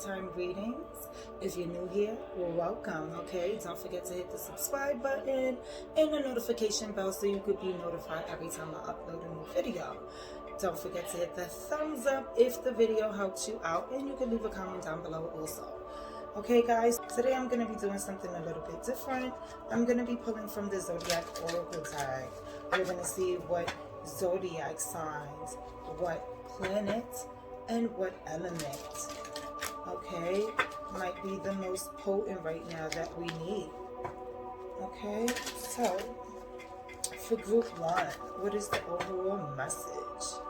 time readings. If you're new here, well, welcome, okay? Don't forget to hit the subscribe button and the notification bell so you could be notified every time I upload a new video. Don't forget to hit the thumbs up if the video helps you out, and you can leave a comment down below also. Okay guys, today I'm going to be doing something a little bit different. I'm going to be pulling from the Zodiac Oracle tag. We're going to see what zodiac signs, what planet, and what element, okay, might be the most potent right now that we need. Okay, so for group one, what is the overall message?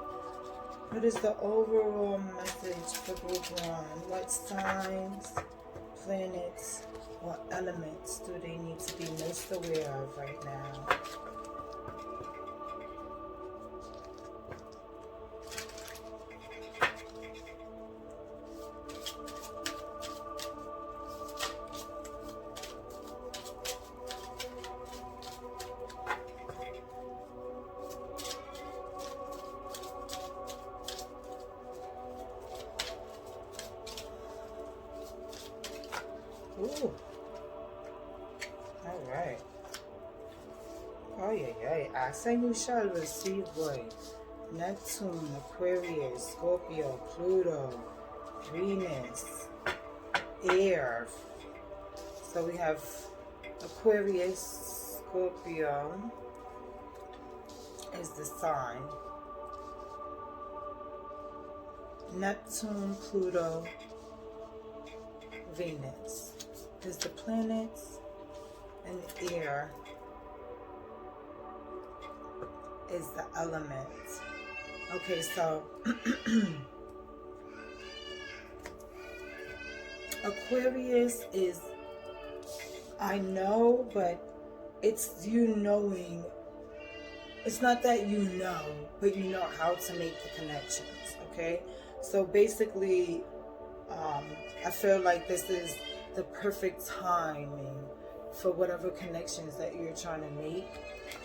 What is the overall message for group one? What signs, planets, what elements do they need to be most aware of right now? Ooh. All right. Oh, yeah. I say you shall receive, boy. Neptune, Aquarius, Scorpio, Pluto, Venus, Air. So we have Aquarius, Scorpio is the sign. Neptune, Pluto, Venus is the planets, and the air is the element. Okay, so Aquarius is, I know, but it's you knowing. It's not that you know, but you know how to make the connections. Okay, so basically I feel like this is the perfect timing for whatever connections that you're trying to make,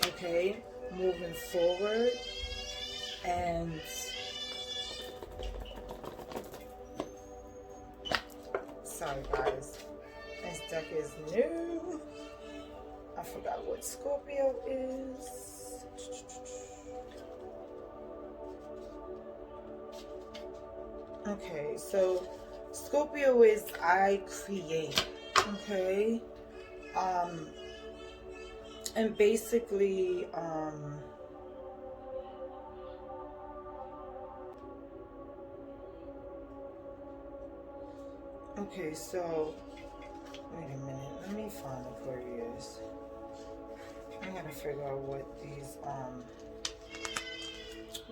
okay, moving forward. And sorry guys, this deck is new. I forgot what Scorpio is. Okay, so Scorpio is I create, okay, and basically, okay, so, wait a minute, let me find Aquarius. I gotta figure out what these,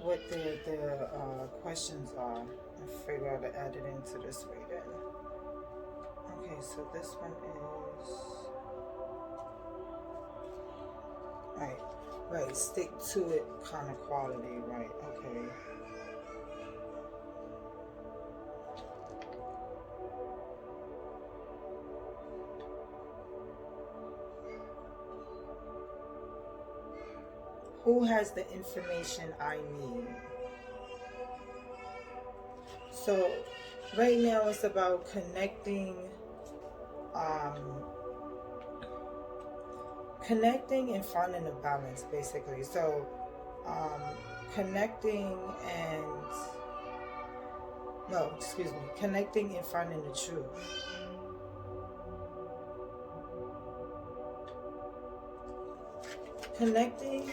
what the questions are. I figure out to add it into this reading. Okay, so this one is right, stick to it kind of quality, right? Okay. Who has the information I need? So right now it's about connecting and finding a balance, basically. So connecting and finding the truth. Connecting,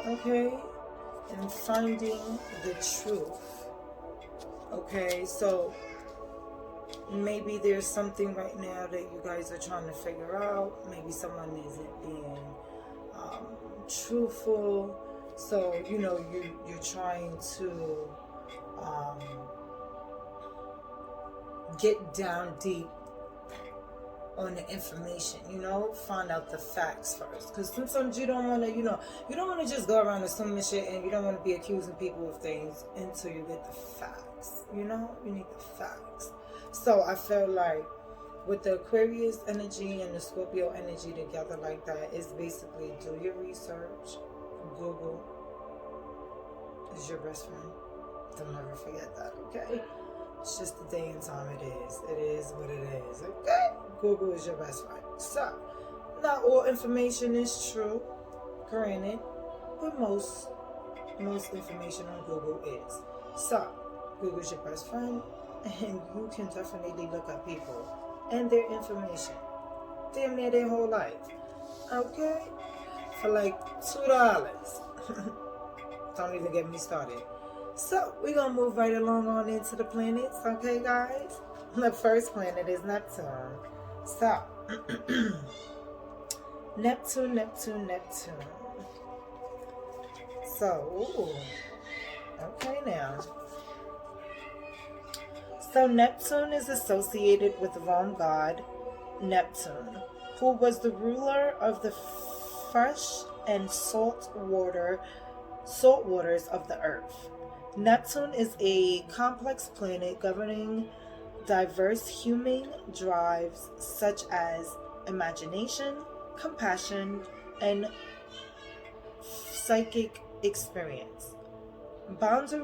okay, and finding the truth. Okay, so maybe there's something right now that you guys are trying to figure out. Maybe someone isn't being truthful. So, you know, you're trying to get down deep on the information, you know, find out the facts first. Because sometimes you don't want to, you don't want to just go around assuming shit, and you don't want to be accusing people of things until you get the facts, you know? You need the facts. So I feel like with the Aquarius energy and the Scorpio energy together like that, is basically do your research. Google is your best friend. Don't ever forget that, okay? It's just the day and time it is. It is what it is. Okay? Google is your best friend. So, not all information is true, granted, but most information on Google is. So, Google's your best friend, and you can definitely look up people and their information. Damn near their whole life. Okay? For like $2. Don't even get me started. So, we're going to move right along on into the planets, okay, guys? The first planet is Neptune. So, Neptune. So, ooh, okay now. So, Neptune is associated with the Rome god Neptune, who was the ruler of the fresh and salt waters of the earth. Neptune is a complex planet governing diverse human drives such as imagination, compassion, and psychic experience. Bounded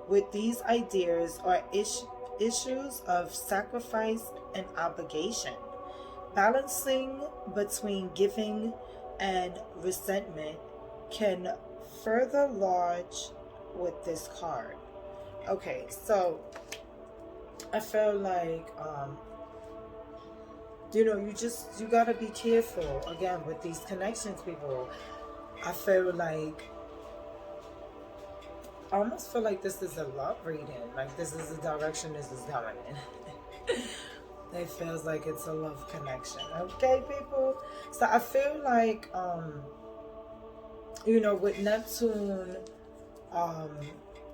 with these ideas are issues of sacrifice and obligation, balancing between giving and resentment can further lodge with this card. Okay, so I feel like you gotta be careful again with these connections, people. I almost feel like this is a love reading. Like this is the direction this is going in. It feels like it's a love connection. Okay, people? So I feel like, with Neptune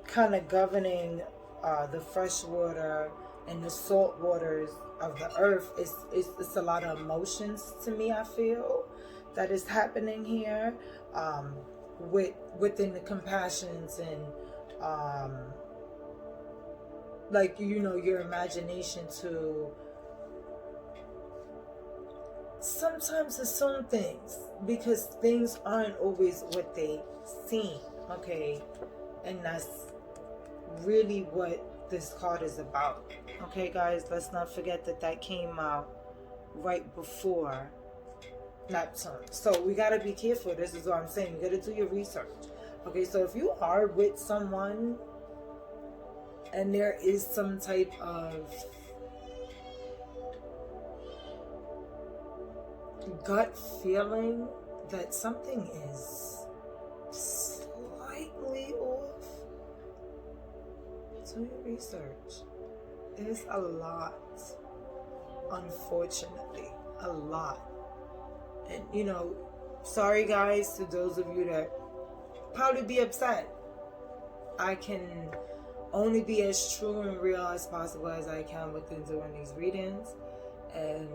kind of governing the fresh water and the salt waters of the earth, it's a lot of emotions to me, I feel, that is happening here within the compassions and your imagination to sometimes assume things because things aren't always what they seem, okay? And that's really what this card is about. Okay, guys, let's not forget that came out right before Neptune. So we got to be careful. This is what I'm saying. You got to do your research. Okay, so if you are with someone and there is some type of gut feeling that something is slightly off, do your research. It's a lot, unfortunately, a lot. And sorry guys to those of you that probably be upset. I can only be as true and real as possible as I can within doing these readings. And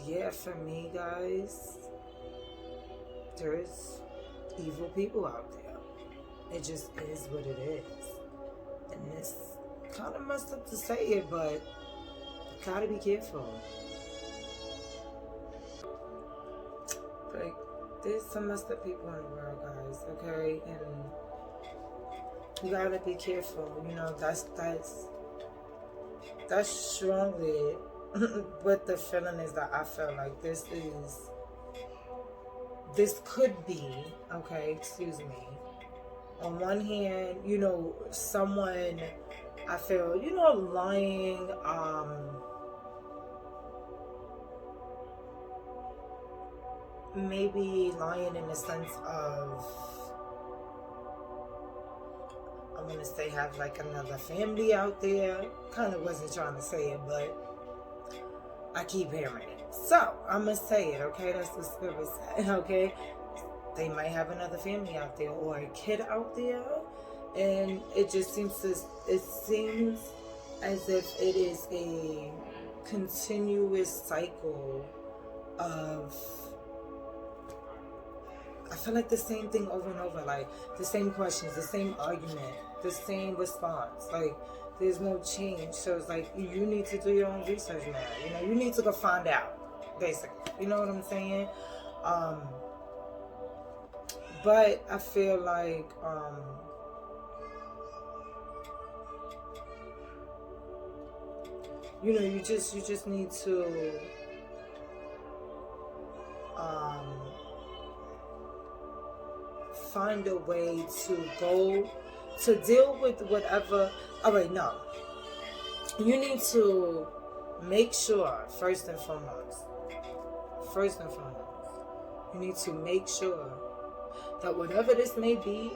yeah, for me, guys, there's evil people out there. It just is what it is. And it's kind of messed up to say it, but you gotta be careful. Like, there's some messed up people in the world, guys, okay? And you gotta be careful. That's strongly what the feeling is that I feel like this could be, okay, excuse me. On one hand, someone, I feel, lying, maybe lying in the sense of, I'm going to say have like another family out there. Kind of wasn't trying to say it, but I keep hearing it. So, I'm going to say it, okay? That's what Spirit said, okay? They might have another family out there or a kid out there. And it just seems as if it is a continuous cycle of, I feel like the same thing over and over, like the same questions, the same argument, the same response. Like there's no change. So it's like you need to do your own research now. You need to go find out, basically. You know what I'm saying? But I feel like you know, you just need to find a way to go to deal with whatever. All right, no, you need to make sure first and foremost, you need to make sure that whatever this may be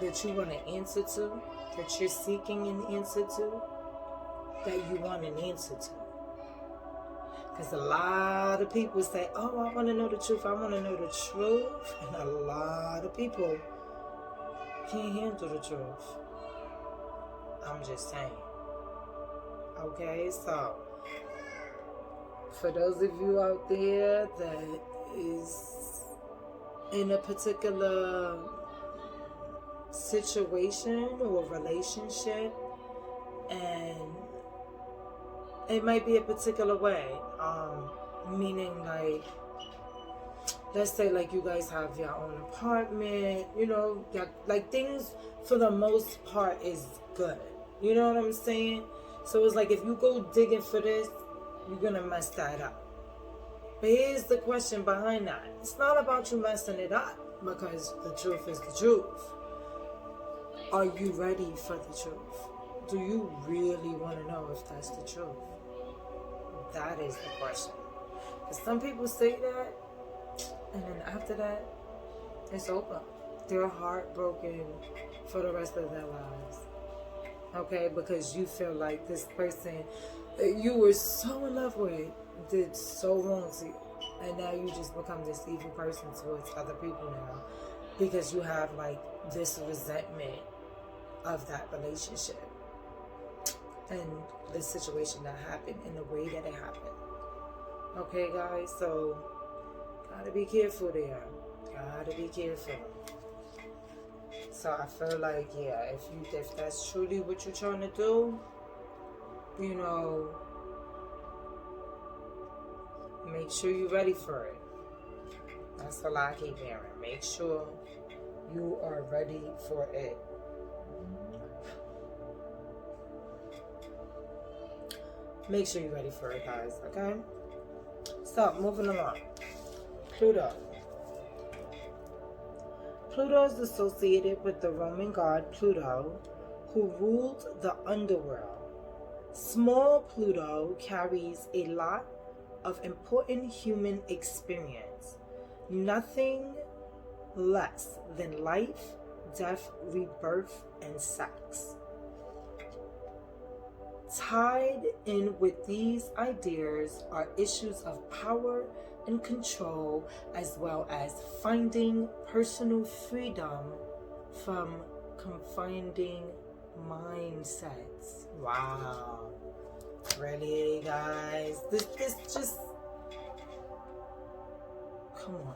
that you want an answer to, that you're seeking an answer to, that you want an answer to. Because a lot of people say, oh, I want to know the truth. I want to know the truth. And a lot of people can't handle the truth. I'm just saying. Okay, so for those of you out there that is in a particular situation or relationship, and it might be a particular way, meaning like, let's say like you guys have your own apartment, you know, like things for the most part is good, you know what I'm saying? So it's like if you go digging for this, you're gonna mess that up. But here's the question behind that. It's not about you messing it up, because the truth is the truth. Are you ready for the truth? Do you really want to know if that's the truth? That is the question. Because some people say that, and then after that, it's over. They're heartbroken for the rest of their lives. Okay? Because you feel like this person that you were so in love with did so wrong to you. And now you just become this evil person towards other people now. Because you have like this resentment of that relationship and the situation that happened in the way that it happened. Okay, guys, so gotta be careful there. Gotta be careful. So I feel like, yeah, if that's truly what you're trying to do, you know, make sure you're ready for it. That's all I keep hearing. Make sure you are ready for it. Make sure you're ready for it, guys, okay? So, moving along. Pluto. Pluto is associated with the Roman god Pluto, who ruled the underworld. Small Pluto carries a lot of important human experience. Nothing less than life, death, rebirth, and sex. Tied in with these ideas are issues of power and control, as well as finding personal freedom from confining mindsets. Wow. Really, guys? This just... Come on.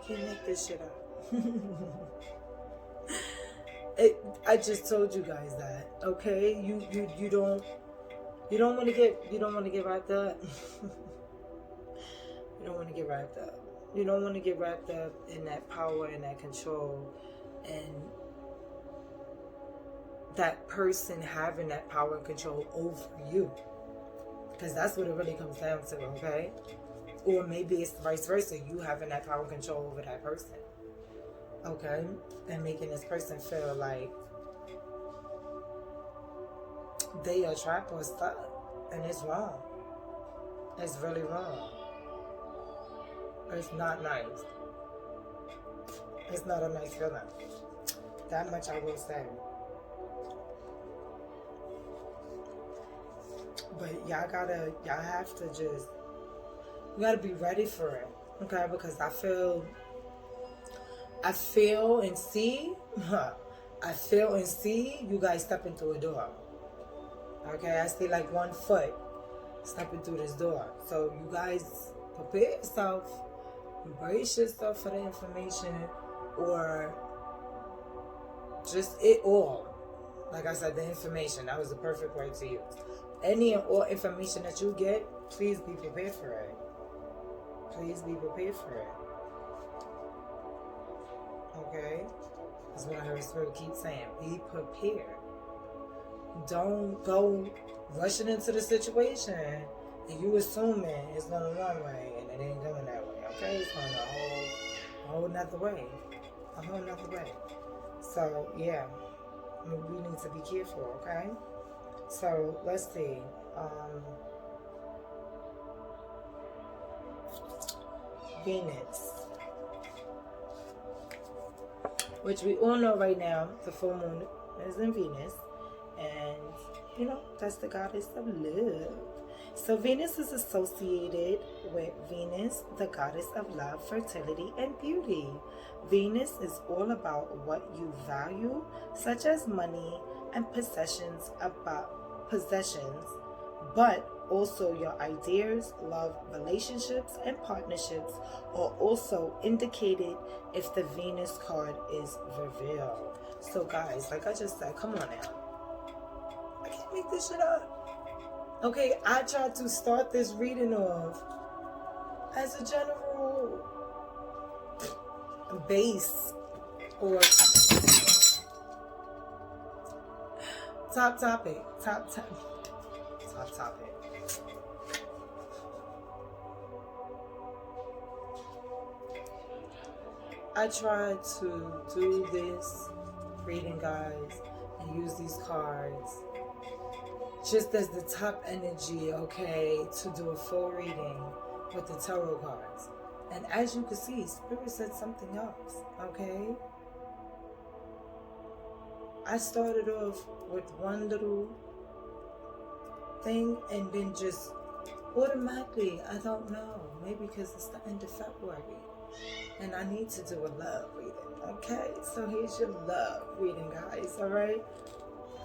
Can't make this shit up. I just told you guys that, okay? You don't want to get wrapped up. You don't want to get wrapped up. You don't want to get wrapped up in that power and that control and that person having that power and control over you. Because that's what it really comes down to, okay? Or maybe it's vice versa. You having that power and control over that person. Okay? And making this person feel like they are trapped or stuck. And it's wrong. It's really wrong. It's not nice. It's not a nice feeling. That much I will say. But y'all have to just, you gotta be ready for it. Okay? Because I feel and see you guys stepping through a door. Okay, I see like 1 foot stepping through this door. So you guys prepare yourself, embrace yourself for the information, or just it all. Like I said, the information, that was the perfect word to use. Any and all information that you get, please be prepared for it. Please be prepared for it. Okay? That's what I heard Spirit keep saying. Be prepared. Don't go rushing into the situation and you assuming it's going one way and it ain't going that way, okay? It's going a whole nother way. A whole nother way. So, yeah, we need to be careful, okay? So, let's see. Venus. Which we all know right now, the full moon is in Venus. And, you know, that's the goddess of love. So Venus is associated with Venus, the goddess of love, fertility, and beauty. Venus is all about what you value, such as money and possessions, but also your ideas, love, relationships, and partnerships are also indicated if the Venus card is revealed. So guys, like I just said, come on now. I can't make this shit up. Okay, I tried to start this reading off as a general base or top topic. I tried to do this reading, guys, and use these cards just as the top energy, okay, to do a full reading with the tarot cards. And as you can see, Spirit said something else, okay? I started off with one little thing and then just automatically, I don't know, maybe because it's the end of February and I need to do a love reading, okay? So here's your love reading, guys, all right?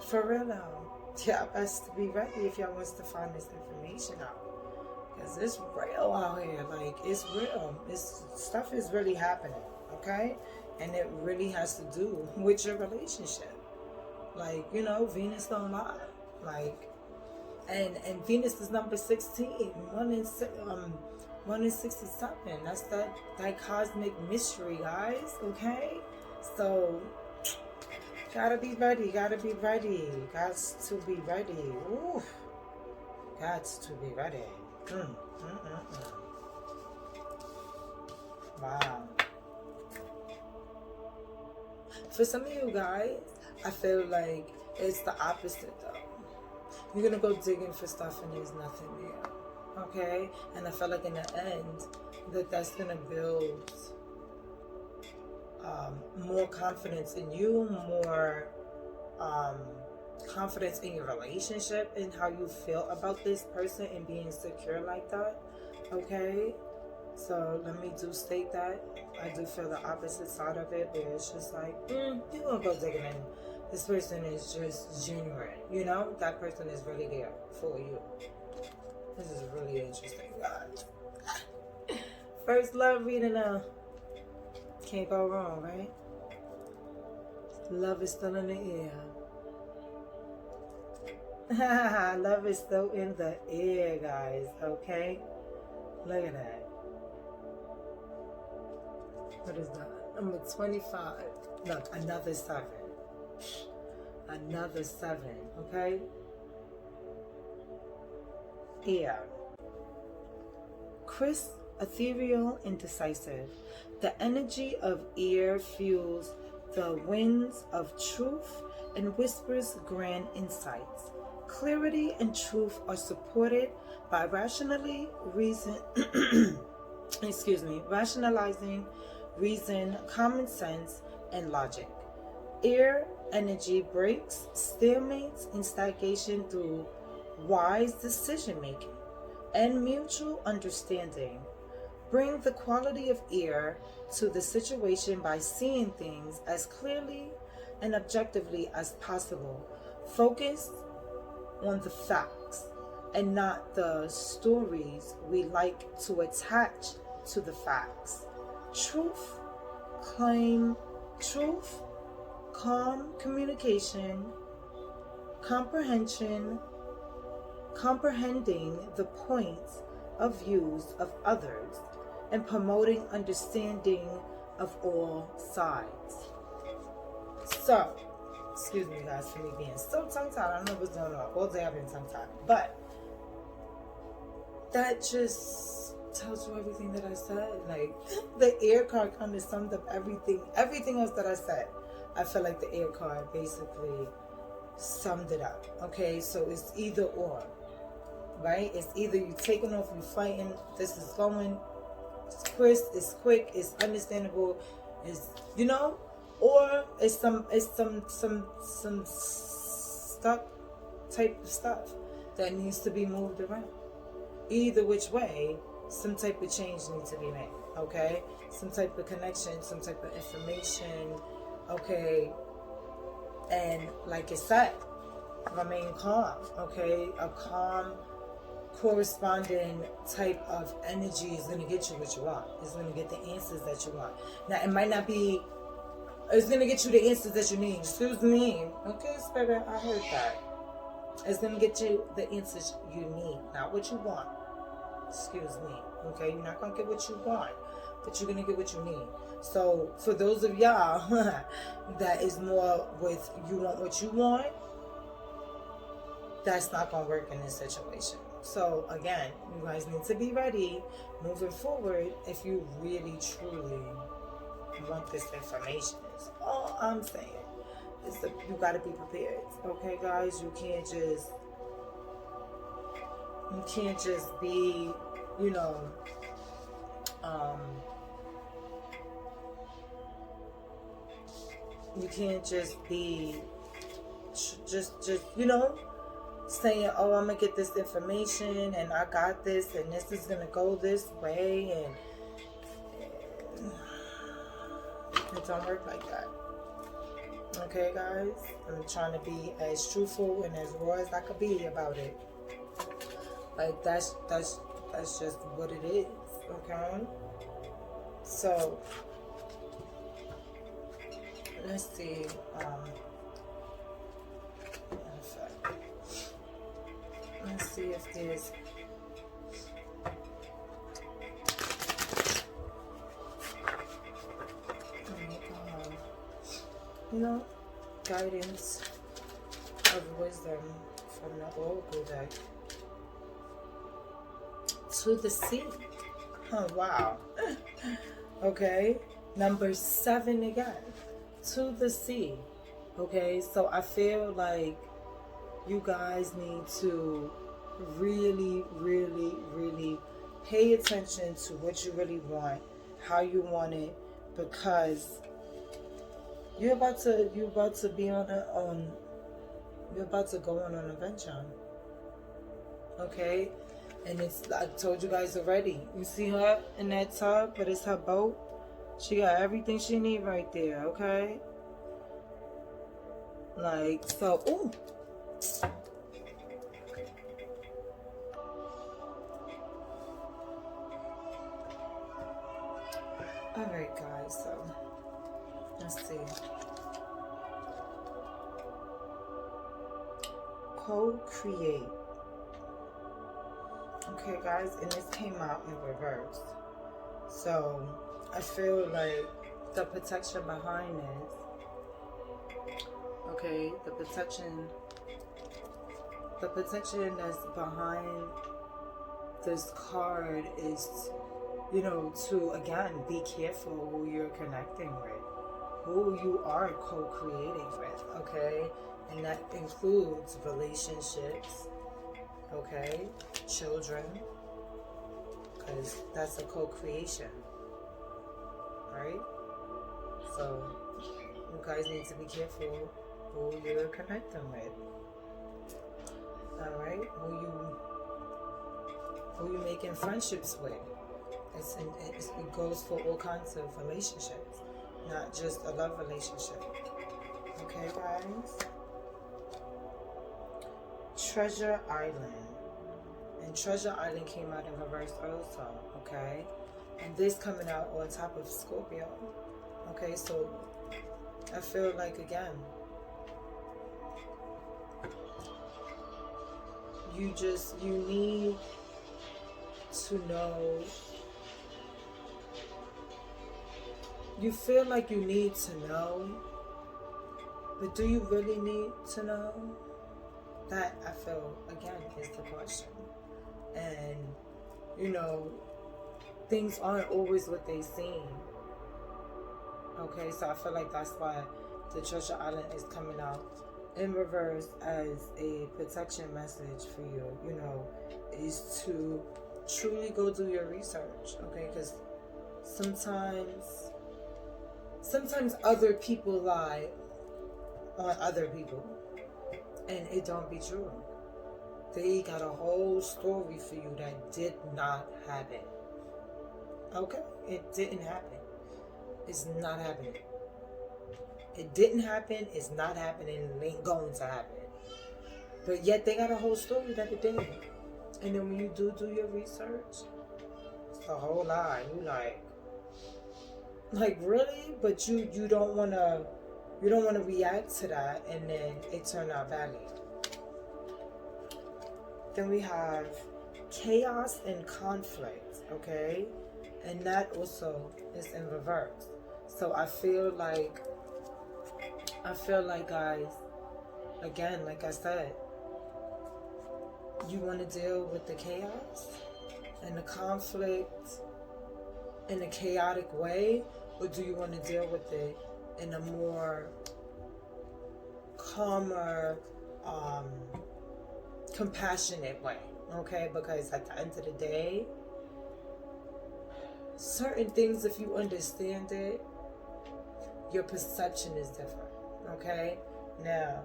For real now. Y'all best to be ready if y'all wants to find this information out, because it's real out here. Like, it's real. Stuff is really happening, okay? And it really has to do with your relationship. Like, you know, Venus don't lie. Like, and Venus is number 16. 1 in 67. That's that cosmic mystery, guys, okay? So gotta be ready, gotta be ready. Gots to be ready. Ooh. Gots to be ready. Wow. For some of you guys, I feel like it's the opposite though. You're gonna go digging for stuff and there's nothing there. Okay? And I feel like in the end that's gonna build more confidence in you, more confidence in your relationship and how you feel about this person and being secure like that. Okay, so let me do state that I do feel the opposite side of it, where it's just like you're gonna go digging in. This person is just genuine, you know, that person is really there for you. This is really interesting, guys. First love reading now. Can't go wrong, right? Love is still in the air. Love is still in the air, guys, okay? Look at that. What is that? Number 25. Look, another 7. Another 7, okay? Air. Crisp, ethereal, and decisive. The energy of air fuels the winds of truth and whispers grand insights. Clarity and truth are supported by rationalizing reason, common sense, and logic. Air energy breaks stalemates and stagnation through wise decision making and mutual understanding. Bring the quality of air to the situation by seeing things as clearly and objectively as possible. Focus on the facts and not the stories we like to attach to the facts. Truth, calm communication, comprehending the points of views of others, and promoting understanding of all sides. So, Excuse me, guys, for me being so tongue-tied. I don't know what's going on. All day I've been tongue-tied. But that just tells you everything that I said. Like, the air card kind of summed up everything else that I said. I feel like the air card basically summed it up. Okay, so it's either or, right? It's either you taking off, you fighting, this is going, it's crisp, it's quick, it's understandable, it's, you know, or it's some stuck type of stuff that needs to be moved around. Either which way, some type of change needs to be made, okay? Some type of connection, some type of information, okay? And like I said, remain calm, okay? A calm, corresponding type of energy is going to get you what you want. It's going to get the answers that you want. Now, it might not be, it's going to get you the answers that you need. Excuse me. Okay, Spirit, I heard that. It's going to get you the answers you need, not what you want. Excuse me. Okay, you're not going to get what you want, but you're going to get what you need. So, for those of y'all that is more with you want what you want, that's not going to work in this situation. So, again, you guys need to be ready moving forward if you really, truly want this information. That's all I'm saying. Is that you got to be prepared. Okay, guys? You can't just be, you know, you can't just be just you know, saying, oh, I'm gonna get this information and I got this and this is gonna go this way, and it don't work like that. Okay, guys? I'm trying to be as truthful and as raw as I could be about it. Like, that's just what it is, okay? So, let's see. Let's see if there's you know, guidance of wisdom from the Oracle deck. To the sea. Oh, wow. Okay. Number 7 again. To the sea. Okay. So I feel like you guys need to really, really, really pay attention to what you really want, how you want it, because you're about to be on you're about to go on an adventure. Okay? And it's, I told you guys already. You see her in that tub, but it's her boat. She got everything she need right there, okay? Like, so, ooh. Alright, guys, so, let's see. Co-create. Okay, guys, and this came out in reverse. So, I feel like the protection behind this, okay, the protection that's behind this card is, you know, to, again, be careful who you're connecting with, who you are co-creating with, okay? And that includes relationships, okay? Children, because that's a co-creation, right? So you guys need to be careful who you're connecting with. All right, who you making friendships with. It goes for all kinds of relationships, not just a love relationship. Okay, guys. Treasure Island. And Treasure Island came out in reverse also, okay? And this coming out on top of Scorpio. Okay, so I feel like, again, you need to know, you feel like you need to know But do you really need to know? That, I feel, again, is the question. And, you know, things aren't always what they seem. Okay, so I feel like that's why the Treasure Island is coming out in reverse as a protection message for you, you know, is to truly go do your research, okay? Because sometimes other people lie on other people, and it don't be true. They got a whole story for you that did not happen. Okay? It didn't happen. It's not happening. It didn't happen, it's not happening, and it ain't going to happen. But yet they got a whole story that it didn't. And then when you do your research, it's a whole lie. You like really? But you don't wanna react to that, and then it turned out badly. Then we have chaos and conflict, okay? And that also is in reverse. So I feel like guys, again, like I said, you want to deal with the chaos and the conflict in a chaotic way, or do you want to deal with it in a more calmer, compassionate way? Okay, because at the end of the day, certain things, if you understand it, your perception is different. Okay, now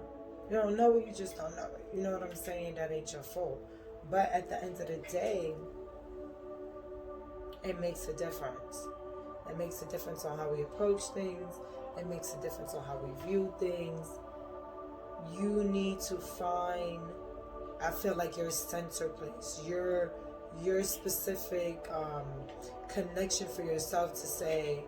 you don't know it, you just don't know it. You know what I'm saying? That ain't your fault. But at the end of the day, it makes a difference. It makes a difference on how we approach things. It makes a difference on how we view things. You need to find, I feel like, your center place, your specific connection for yourself to say,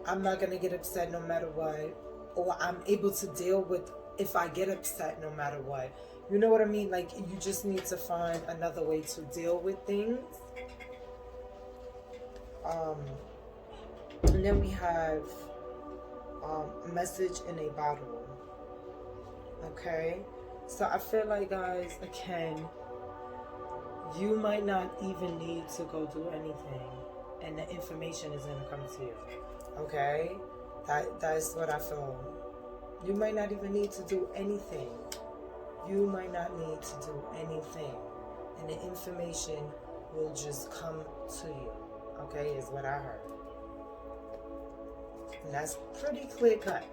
I'm not going to get upset no matter what, or I'm able to deal with if I get upset no matter what. You know what I mean? Like, you just need to find another way to deal with things. And then we have message in a bottle. Okay? So I feel like, guys, again, you might not even need to go do anything, and the information is going to come to you. Okay? That's what I feel. You might not even need to do anything. You might not need to do anything, and the information will just come to you. Okay, is what I heard. And that's pretty clear cut.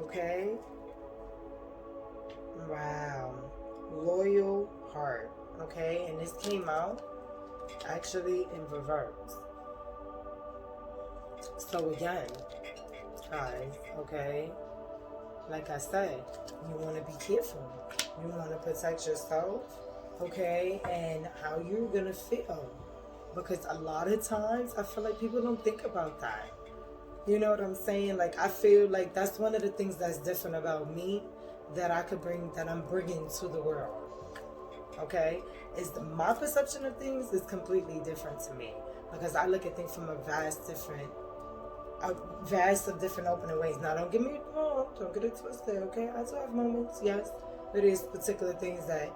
Okay? Wow. Loyal heart. Okay, and this came out actually in reverse. So again, guys, okay, like I said, you want to be careful. You want to protect yourself, okay, and how you're going to feel. Because a lot of times, I feel like people don't think about that. You know what I'm saying? Like, I feel like that's one of the things that's different about me that I'm bringing to the world. Okay? My perception of things is completely different to me. Because I look at things from a vast of different opening ways. Now, don't get me wrong. Don't get it twisted, okay? I do have moments, yes. There is particular things that,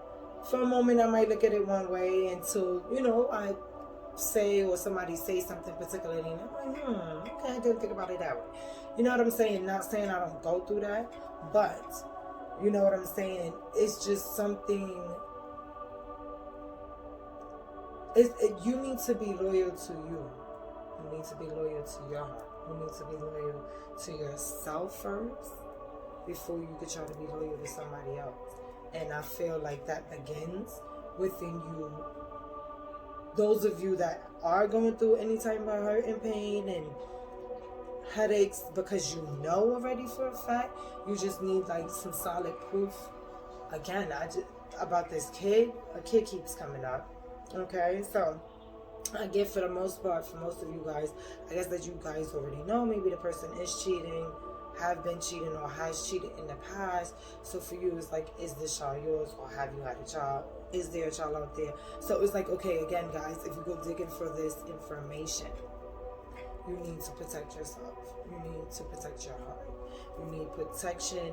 for a moment, I might look at it one way until, you know, I say or somebody say something particularly, and I'm like, okay, I didn't think about it that way. You know what I'm saying? Not saying I don't go through that, but you know what I'm saying? It's just something. You need to be loyal to you. You need to be loyal to your heart. You need to be loyal to yourself first before you could try to be loyal to somebody else. And I feel like that begins within you. Those of you that are going through any type of hurt and pain and headaches, because you know already for a fact, you just need like some solid proof. Again, about this kid, a kid keeps coming up. Okay, so I get, for the most part, for most of you guys, I guess that you guys already know, maybe the person is cheating, have been cheating, or has cheated in the past. So for you, it's like, is this child yours, or have you had a child? Is there a child out there? So it's like, okay, again, guys, if you go digging for this information, you need to protect yourself. You need to protect your heart. You need protection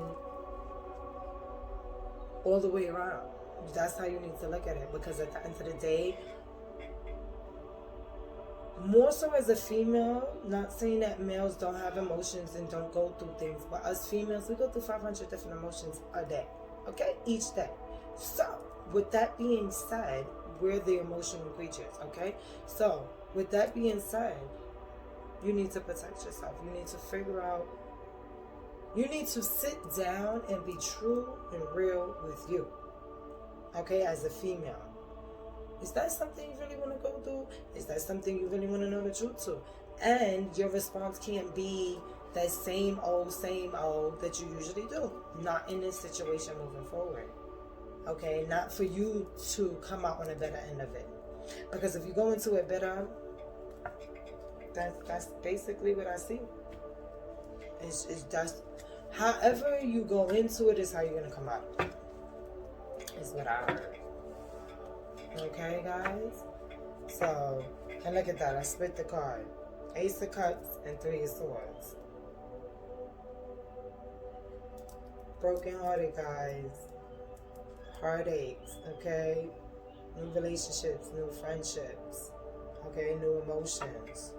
all the way around. That's how you need to look at it, because at the end of the day, more so as a female, not saying that males don't have emotions and don't go through things, but us females, we go through 500 different emotions a day, okay? Each day. So, with that being said, we're the emotional creatures, okay? So, with that being said, you need to protect yourself. You need to figure out, you need to sit down and be true and real with you, okay, as a female. Is that something you really want to go through? Is that something you really want to know the truth to? And your response can't be that same old that you usually do. Not in this situation moving forward. Okay? Not for you to come out on a better end of it. Because if you go into it better, that's basically what I see. It's just, however you go into it is how you're going to come out. Is what I heard. Okay, guys? So, and look at that. I split the card. Ace of Cups and Three of Swords. Broken hearted, guys. Heartaches, okay? New relationships, new friendships. Okay, new emotions.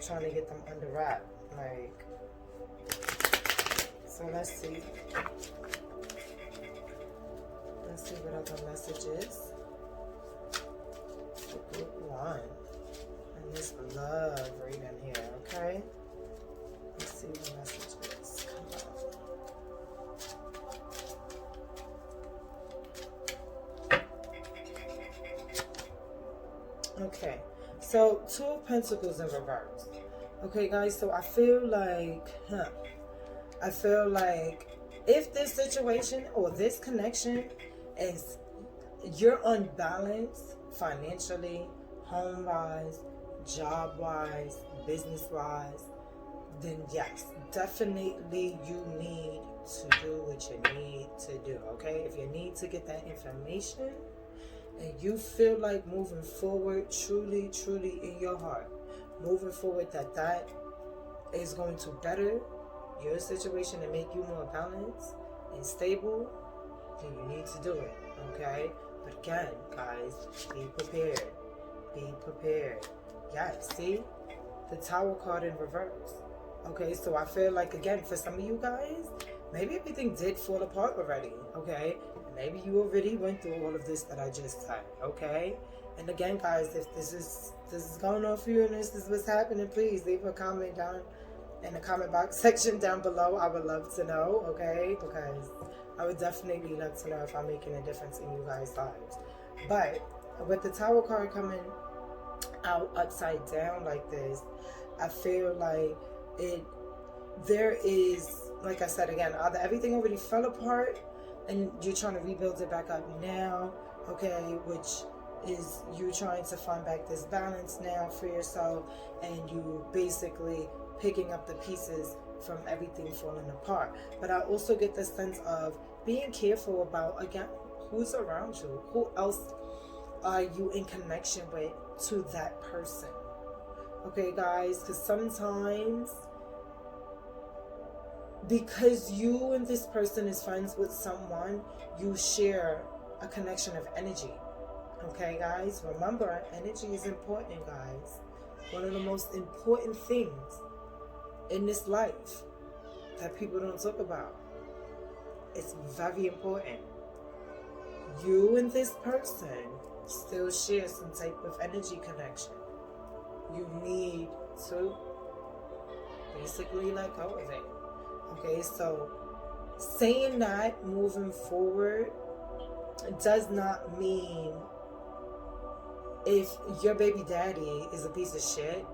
Trying to get them under wrap. Like, so let's see. Let's see what other messages. Group 1 and this love reading here, okay? Let's see what messages come out. Okay, so 2 of Pentacles in reverse. Okay, guys, so I feel like, if this situation or this connection is, you're unbalanced financially, home-wise, job-wise, business-wise, then yes, definitely you need to do what you need to do, okay? If you need to get that information and you feel like moving forward, truly in your heart, moving forward that is going to better your situation and make you more balanced and stable, then you need to do it, okay? But again, guys, be prepared. Be prepared. Yes, see? The Tower card in reverse. Okay, so I feel like, again, for some of you guys, maybe everything did fall apart already, okay? Maybe you already went through all of this that I just said, okay? And again, guys, if this is going on for you and this is what's happening, please leave a comment down in the comment box section down below. I would love to know, okay? Because I would definitely love to know if I'm making a difference in you guys' lives. But with the Tower card coming out upside down like this, I feel like there is, like I said again, either everything already fell apart and you're trying to rebuild it back up now, okay, which is you trying to find back this balance now for yourself, and you basically picking up the pieces from everything falling apart. But I also get the sense of being careful about, again, who's around you, who else are you in connection with to that person, okay, guys? Because sometimes, because you and this person is friends with someone, you share a connection of energy, okay, guys? Remember, energy is important, guys. One of the most important things in this life that people don't talk about. It's very important. You and this person still share some type of energy connection. You need to basically let go of it. Okay, so saying that moving forward does not mean if your baby daddy is a piece of shit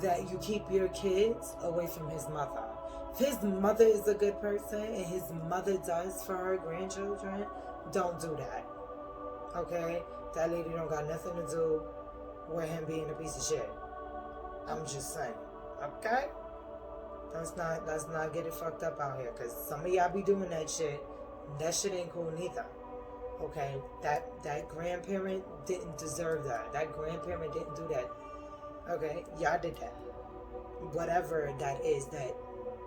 that you keep your kids away from his mother. If his mother is a good person and his mother does for her grandchildren, don't do that. Okay? That lady don't got nothing to do with him being a piece of shit. I'm just saying. Okay? Let's not get it fucked up out here, because some of y'all be doing that shit. That shit ain't cool neither. Okay? That grandparent didn't deserve that. That grandparent didn't do that. Okay? Y'all did that. Whatever that is that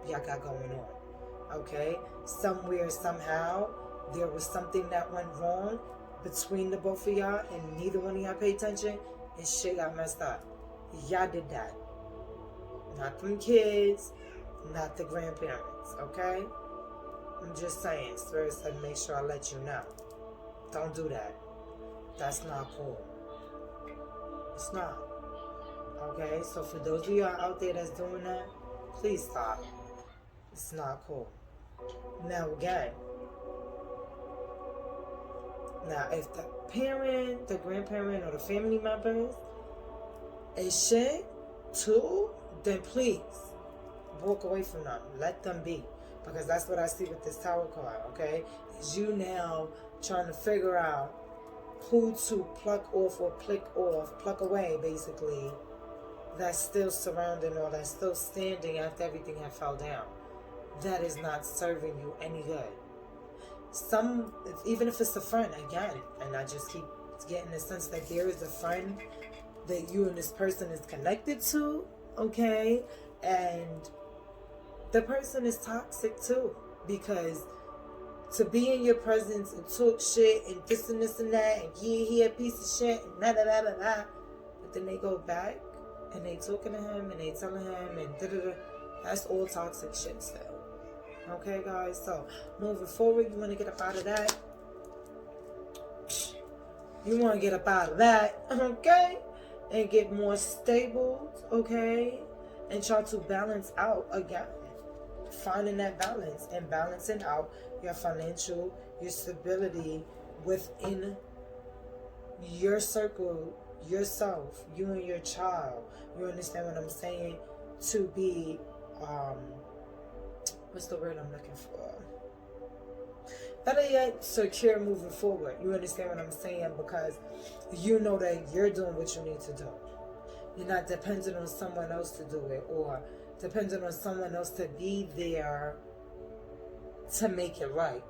y'all got going on. Okay? Somewhere, somehow, there was something that went wrong between the both of y'all, and neither one of y'all paid attention, and shit got messed up. Y'all did that. Not them kids, not the grandparents, okay? I'm just saying, Spirit said make sure I let you know. Don't do that. That's not cool. It's not. Okay? So for those of y'all out there that's doing that, please stop. It's not cool. Now again, if the parent, the grandparent, or the family members is shit too, then please walk away from them. Let them be. Because that's what I see with this Tower card, okay? Is you now trying to figure out who to pluck off or pluck away, basically, that's still surrounding or that's still standing after everything had fell down. That is not serving you any good. Even if it's a friend, again, and I just keep getting the sense that there is a friend that you and this person is connected to, okay? And the person is toxic too, because to be in your presence and talk shit and this and that, and he a piece of shit, and but then they go back and they talking to him and they telling him and that's all toxic shit still. Okay, guys, so moving forward, you want to get up out of that. You want to get up out of that, okay? And get more stable, okay? And try to balance out again. Finding that balance and balancing out your financial, your stability within your circle, yourself, you and your child. You understand what I'm saying? To be, what's the word I'm looking for? Better yet, secure moving forward. You understand what I'm saying? Because you know that you're doing what you need to do. You're not dependent on someone else to do it, or dependent on someone else to be there to make it right.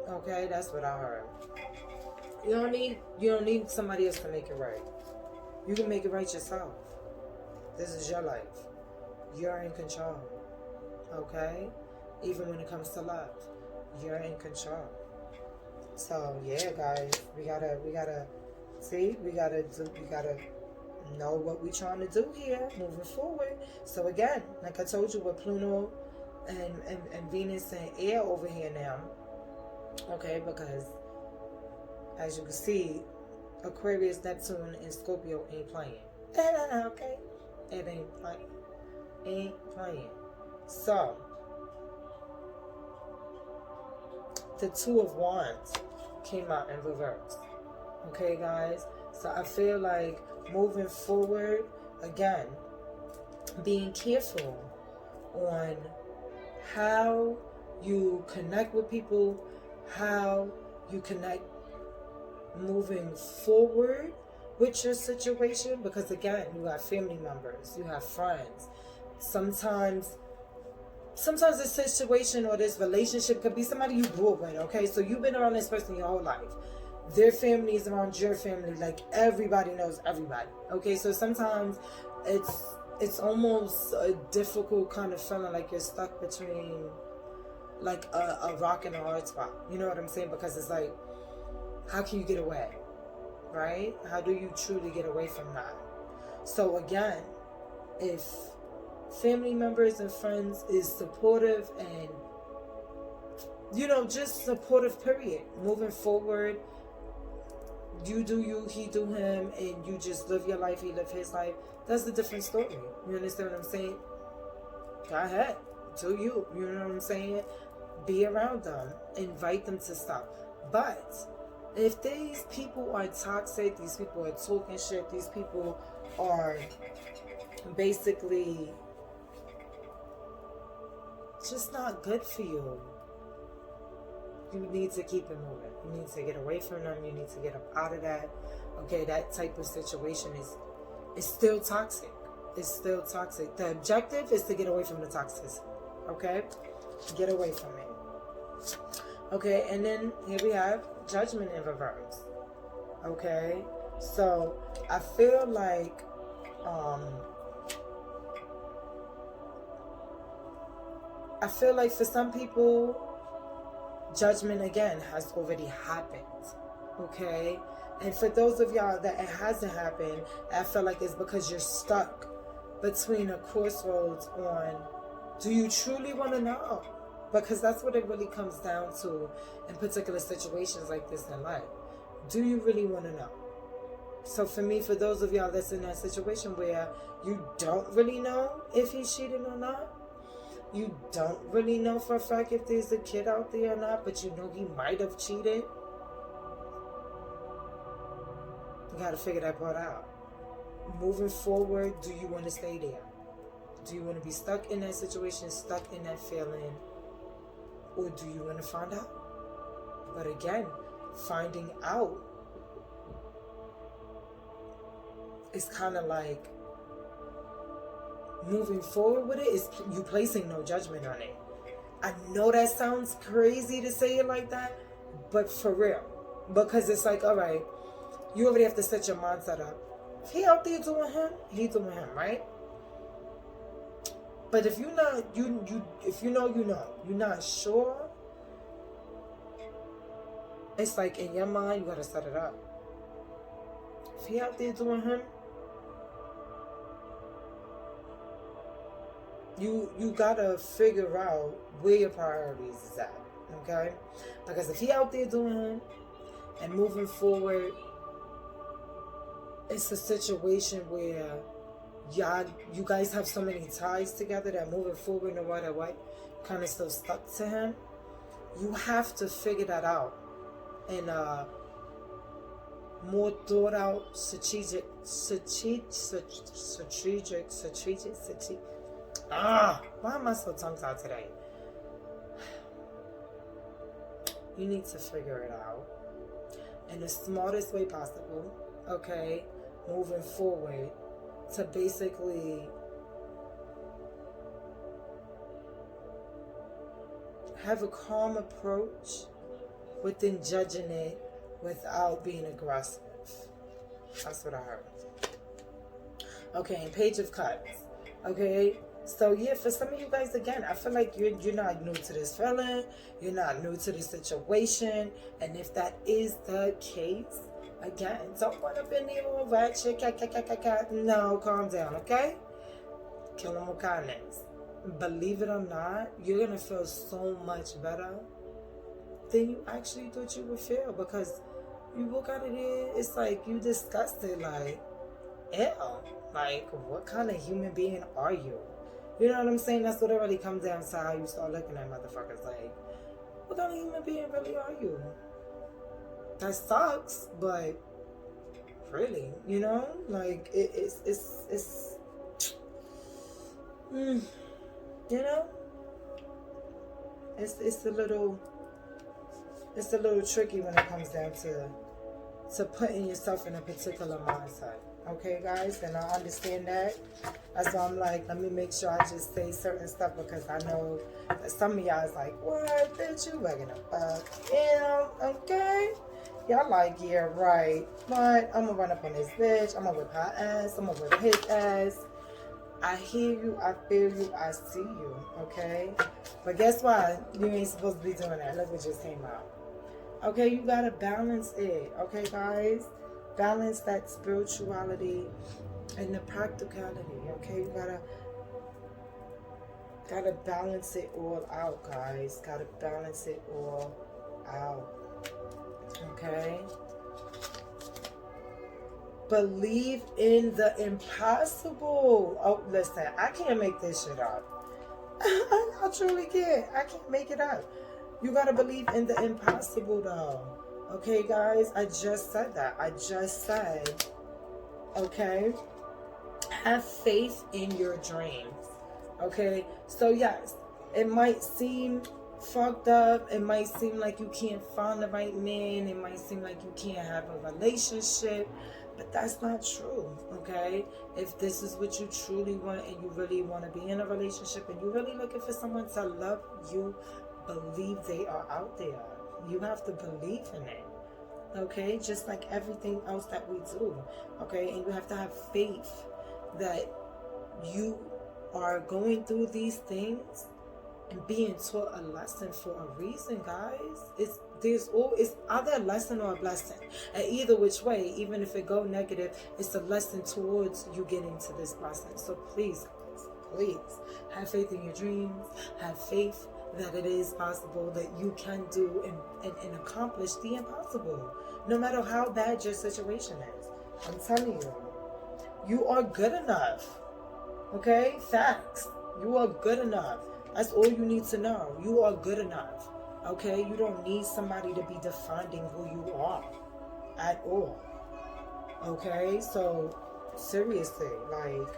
Okay, that's what I heard. You don't need somebody else to make it right. You can make it right yourself. This is your life. You're in control. Okay? Even when it comes to love, you're in control. So yeah, guys, we gotta know what we're trying to do here moving forward. So again, like I told you, with Pluto and Venus and air over here now, okay, because as you can see, Aquarius, Neptune, and Scorpio ain't playing. Okay, it ain't playing. So the Two of Wands came out in reverse. Okay, guys, so I feel like moving forward, again, being careful on how you connect with people, how you connect moving forward with your situation, because again, you have family members, you have friends. Sometimes this situation or this relationship could be somebody you grew up with, okay? So you've been around this person your whole life. Their family is around your family, like everybody knows everybody, okay? So sometimes it's almost a difficult kind of feeling, like you're stuck between like a rock and a hard spot. You know what I'm saying? Because it's like, how can you get away, right? How do you truly get away from that? So again, if family members and friends is supportive and, just supportive, period, moving forward, you do you, he do him, and you just live your life, he live his life, that's a different story. You understand what I'm saying? Go ahead, do you. You know what I'm saying? Be around them, invite them to stop. But if these people are toxic, these people are talking shit, these people are basically just not good for you, you need to keep it moving. You need to get away from them. You need to get up out of that. Okay, that type of situation is still toxic. It's still toxic. The objective is to get away from the toxicity. Okay? Get away from it. Okay, and then here we have Judgment in reverse. Okay? So, I feel like I feel like for some people, judgment again has already happened. Okay? And for those of y'all that it hasn't happened, I feel like it's because you're stuck between a crossroads on, do you truly want to know? Because that's what it really comes down to in particular situations like this in life. Do you really want to know? So for me, for those of y'all that's in that situation where you don't really know if he's cheating or not, you don't really know for a fact if there's a kid out there or not, but you know he might have cheated, you got to figure that part out. Moving forward, do you want to stay there? Do you want to be stuck in that situation, stuck in that feeling? Or do you want to find out? But again, finding out is kind of like moving forward with it. Is you placing no judgment on it. I know that sounds crazy to say it like that, but for real. Because it's like, all right, you already have to set your mindset up. If he out there doing him, he doing him, right? But if you're not, if you know, you're not sure. It's like in your mind, you gotta set it up. If he out there doing him, you gotta figure out where your priorities is at, okay? Because if he out there doing him and moving forward, it's a situation where you guys have so many ties together that moving forward, no matter what, kind of still stuck to him. You have to figure that out in a more thought out, strategic. Why am I so tongue-tied today? You need to figure it out in the smartest way possible, okay? Moving forward, to basically have a calm approach within judging it without being aggressive. That's what I heard. Okay, and Page of Cups. Okay, so yeah, for some of you guys, again, I feel like you're not new to this feeling, you're not new to this situation, and if that is the case, again, don't run up in there all ratchet, no, calm down, okay? Kill them with kindness. Believe it or not, you're gonna feel so much better than you actually thought you would feel, because you look at it here, it's like you disgusted, like, ew, like, what kind of human being are you? You know what I'm saying? That's what it really comes down to, how you start looking at motherfuckers, like, what kind of human being really are you? That sucks, but really, you know, like it's you know, it's a little tricky when it comes down to putting yourself in a particular mindset. Okay, guys, and I understand that. That's why I'm like, let me make sure I just say certain stuff, because I know that some of y'all is like, what, bitch, you waking up, okay? Y'all like, yeah, right, but I'm gonna run up on this bitch, I'm gonna whip her ass, I'm gonna whip his ass. I hear you, I feel you, I see you, okay? But guess what? You ain't supposed to be doing that. Look what just came out. Okay, you gotta balance it, okay, guys? Balance that spirituality and the practicality, okay? You gotta balance it all out, guys. Gotta balance it all out. Okay? Believe in the impossible. Oh, listen, I can't make this shit up. I truly can't. I can't make it up. You gotta believe in the impossible, though. Okay, guys? I just said that. I just said, okay? Have faith in your dreams. Okay? So, yes, it might seem fucked up, it might seem like you can't find the right man, it might seem like you can't have a relationship, but that's not true, okay? If this is what you truly want and you really want to be in a relationship and you're really looking for someone to love you, believe they are out there. You have to believe in it, okay? Just like everything else that we do, okay? And you have to have faith that you are going through these things and being taught a lesson for a reason, guys. It's either a lesson or a blessing, and either which way, even if it go negative, it's a lesson towards you getting to this blessing. So please, guys, please have faith in your dreams. Have faith that it is possible, that you can do and accomplish the impossible, no matter how bad your situation is. I'm telling you, you are good enough. Okay? Facts. You are good enough. That's all you need to know. You are good enough. Okay? You don't need somebody to be defining who you are at all. Okay? So, seriously, like,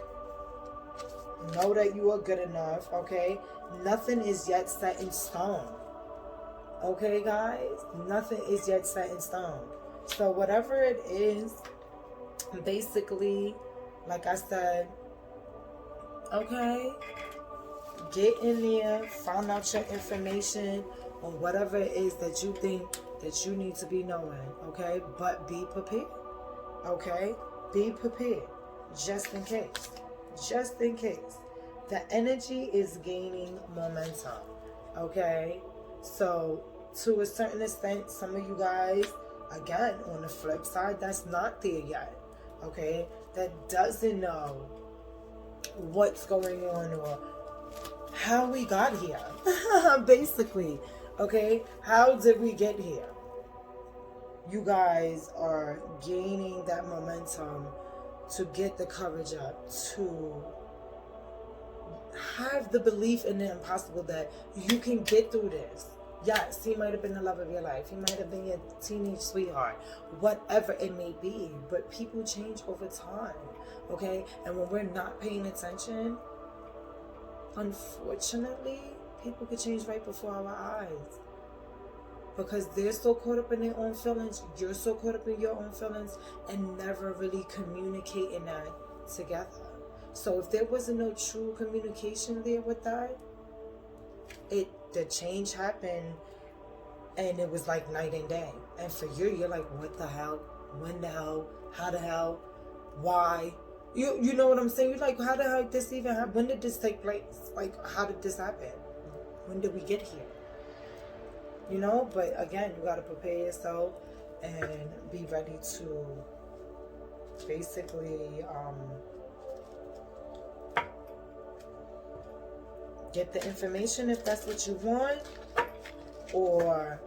know that you are good enough. Okay? Nothing is yet set in stone. Okay, guys? Nothing is yet set in stone. So, whatever it is, basically, like I said, okay, get in there, find out your information on whatever it is that you think that you need to be knowing, okay? But be prepared, okay? Be prepared, just in case. Just in case. The energy is gaining momentum, okay? So, to a certain extent, some of you guys, again, on the flip side, that's not there yet, okay? That doesn't know what's going on or how we got here, basically, okay? How did we get here? You guys are gaining that momentum to get the courage up, to have the belief in the impossible, that you can get through this. Yes, he might have been the love of your life. He might have been your teenage sweetheart. Whatever it may be. But people change over time. Okay? And when we're not paying attention, unfortunately, people could change right before our eyes. Because they're so caught up in their own feelings. You're so caught up in your own feelings. And never really communicating that together. So if there wasn't no true communication there with that, the change happened, and it was like night and day. And for you, you're like, what the hell? When the hell? How the hell? Why? You know what I'm saying? You're like, how the hell did this even happen? When did this take place? Like, how did this happen? When did we get here? You know, but again, you got to prepare yourself and be ready to basically get the information if that's what you want. Or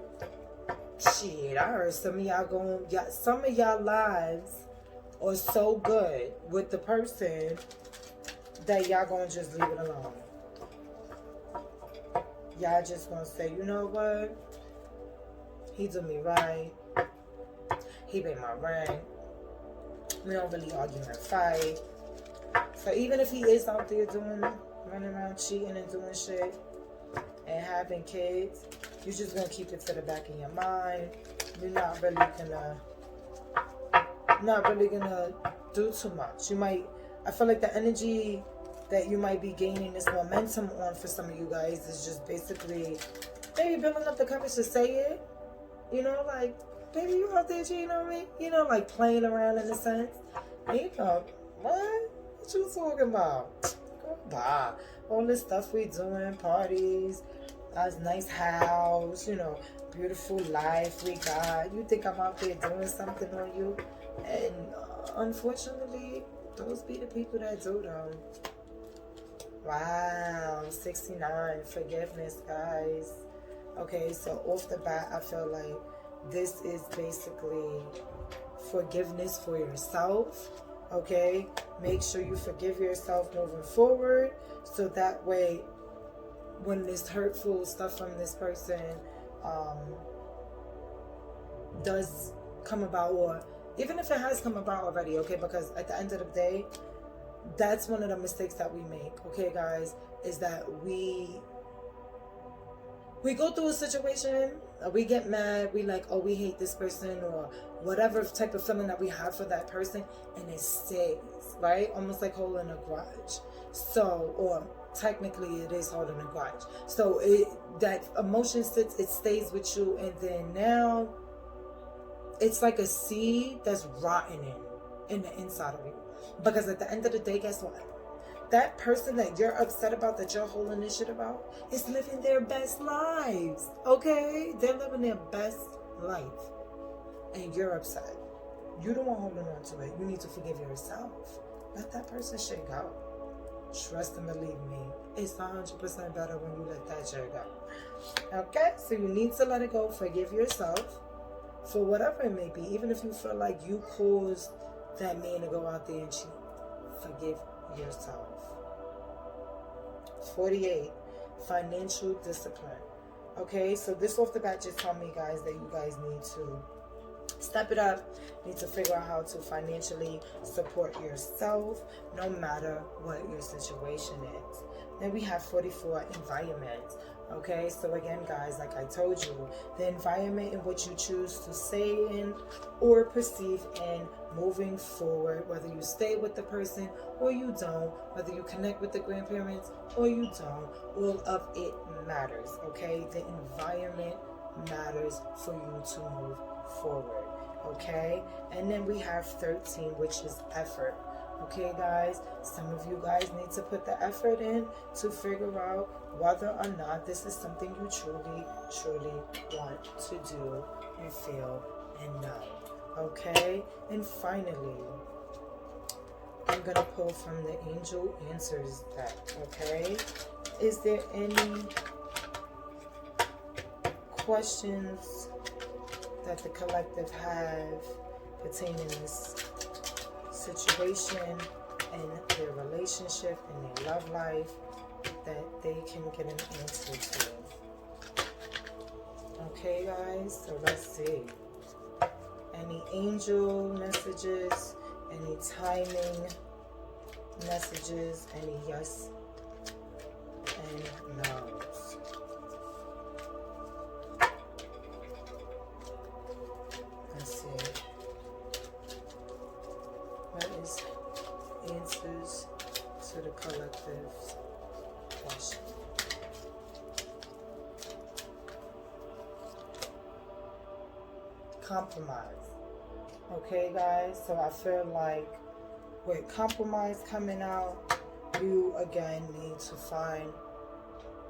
shit, I heard some of y'all lives are so good with the person that y'all gonna just leave it alone. Y'all just gonna say, you know what? He did me right. He paid my rent. We don't really argue and fight. So even if he is out there running around cheating and doing shit and having kids, you're just gonna keep it to the back of your mind. You're not really gonna do too much. I feel like the energy that you might be gaining this momentum on for some of you guys is just basically maybe building up the courage to say it. You know, like, baby, you out there cheating on me? You know, like playing around in a sense. And you know, what you talking about? Bye. All this stuff we doing, parties, nice house, you know, beautiful life we got. You think I'm out there doing something on you? And unfortunately, those be the people that do though. Wow, 69, forgiveness, guys. Okay, so off the bat, I feel like this is basically forgiveness for yourself. Okay, make sure you forgive yourself moving forward, so that way when this hurtful stuff from this person does come about, or even if it has come about already, okay, because at the end of the day, that's one of the mistakes that we make, okay, guys, is that we go through a situation, we get mad, we like, oh, we hate this person, or whatever type of feeling that we have for that person, and it stays, right? Almost like holding a grudge. So, or technically it is holding a grudge. So that emotion sits, it stays with you, and then now it's like a seed that's rotting in the inside of you. Because at the end of the day, guess what? that person that you're upset about, that you're holding this shit about, is living their best lives. Okay? They're living their best life. And you're upset. You're the one holding on to it. You need to forgive yourself. Let that person shit go. Trust and believe me. It's 100% better when you let that shit go. Okay? So you need to let it go. Forgive yourself for whatever it may be. Even if you feel like you caused that man to go out there and cheat. Forgive yourself. 48, financial discipline. Okay, so this off the bat just told me, guys, that you guys need to step it up. Need to figure out how to financially support yourself no matter what your situation is. Then we have 44, environment. Okay, so again, guys, like I told you, the environment in which you choose to stay in or perceive in moving forward, whether you stay with the person or you don't, whether you connect with the grandparents or you don't, all of it matters. Okay, the environment matters for you to move forward. Okay, and then we have 13, which is effort. Okay, guys, some of you guys need to put the effort in to figure out whether or not this is something you truly want to do and feel and know. Okay, and finally, I'm going to pull from the Angel Answers deck. Okay, is there any questions that the collective have pertaining to this situation and their relationship and their love life that they can get an answer to? Okay, guys, so let's see. Any angel messages, any timing messages, any yes and no's. Let's see. What is answers to the collective's question? Compromise. Okay, guys, so I feel like with compromise coming out, you again need to find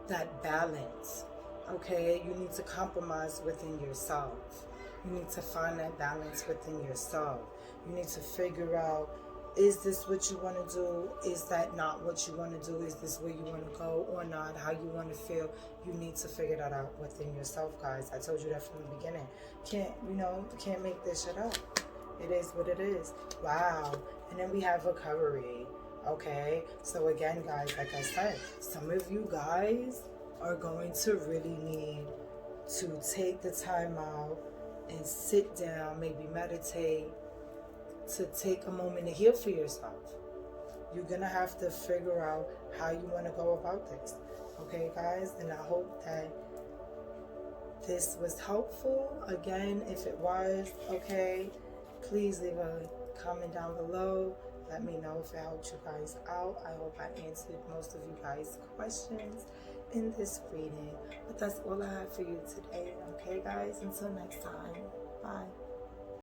that balance. Okay, you need to compromise within yourself. You need to find that balance within yourself. You need to figure out, is this what you want to do? Is that not what you want to do? Is this where you want to go or not? How you want to feel? You need to figure that out within yourself, guys. I told you that from the beginning. Can't make this shit up. It is what it is. Wow. And then we have recovery. Okay. So again, guys, like I said, some of you guys are going to really need to take the time out and sit down, maybe meditate, to take a moment to heal for yourself. You're going to have to figure out how you want to go about this. Okay, guys? And I hope that this was helpful. Again, if it was, okay, please leave a comment down below. Let me know if it helped you guys out. I hope I answered most of you guys' questions in this reading. But that's all I have for you today. Okay, guys? Until next time. Bye.